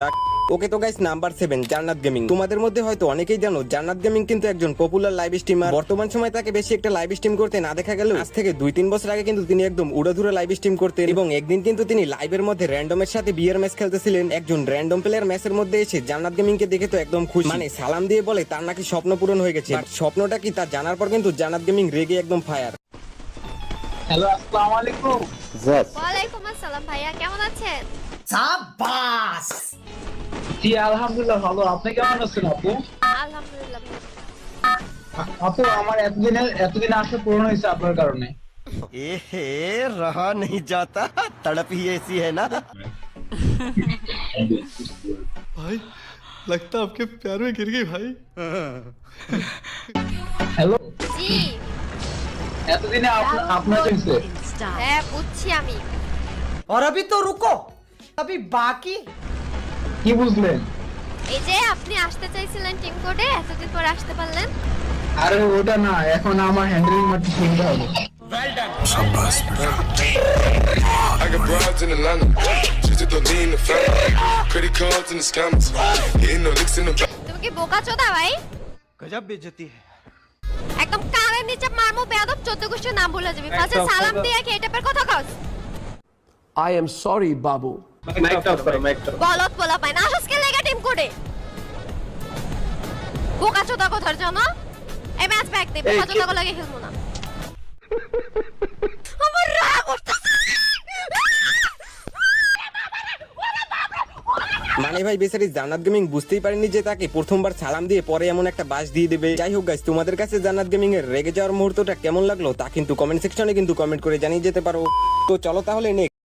ওকে তো guys, number 7 জান্নাত gaming. তোমাদের মধ্যে হয়তো অনেকেই জানো জান্নাত গেমিং কিন্তু একজন পপুলার লাইভ স্ট্রিমার। বর্তমান সময় তাকে বেশি একটা লাইভ স্ট্রিম করতে না দেখা গেল আজ থেকে 2-3 বছর আগে কিন্তু তিনি একদম উড়াধুরা লাইভ স্ট্রিম করতেন। এবং একদিন কিন্তু তিনি লাইভের মধ্যে র্যান্ডমের সাথে বিয়ার ম্যাচ খেলতেছিলেন। একজন র্যান্ডম প্লেয়ার ম্যাচের মধ্যে এসে জান্নাত গেমিং কে দেখে তো একদম খুশি, মানে সালাম দিয়ে বলে তার নাকি স্বপ্ন পূরণ হয়ে গেছে। স্বপ্নটা কি তা জানার পর কিন্তু জান্নাত গেমিং রেগে একদম ফায়ার। হ্যালো, আসসালামু আলাইকুম। ওয়ালাইকুম আসসালাম ভাইয়া, কেমন আছেন? সাবাস। জি আলহামদুলিল্লাহ ভালো। আপনি কেমন আছেন আপু? আলহামদুলিল্লাহ। আপু আমার এতদিন আসা পূরণ হয়েছে আপনার কারণে। रहा नहीं जाता, तड़प ही ऐसी है ना। भाई लगता आपके प्यार में गिर गई भाई। হ্যালো, জি এতদিনে আপনার হয়েছে। হ্যাঁ বুঝছি আমি। और अभी तो रुको, अभी बाकी। কি বুঝলেন? এই যে আপনি আসতে চাইছিলেন টিম কোডে, এতদিন পর আসতে পারলেন। আরে ওটা না, এখন আমার হ্যান্ডেলিং মারতে শিখতে হবে। I got broads in Atlanta. Just to lean the family. Credit cards and the scammers. Hitting no licks in the back. তুমি কি বোকা চোদা ভাই? गजब बेइज्जती है। একদম কানের নিচে মারমু বেয়াদব, 14 গোষ্ঠীর নাম ভুলে যাবি। ফার্স্টে সালাম দিয়ে কি এটা পর কথা কস? I am sorry, Babu. বলত বলা পায় না, আসলে লাগা টিম কোডে। বোকা চোদা কথার জন্য এই ম্যাচ ব্যাক দে, বোকা চোদা লাগে খেলবো না। আমার রাগ উঠতেছে। মানে ভাই বেচারি জান্নাত গেমিং বুঝতেই পারেনি যে তাকে প্রথমবার সালাম দিয়ে পরে এমন একটা বাস দিয়ে দেবে। যাই হোক গাইস, তোমাদের কাছে জান্নাত গেমিং এর রেগে যাওয়ার মুহূর্তটা কেমন লাগলো তা কিন্তু কমেন্ট সেকশনে কিন্তু কমেন্ট করে জানিয়ে যেতে পারো। তো চলো তাহলে নেক্সট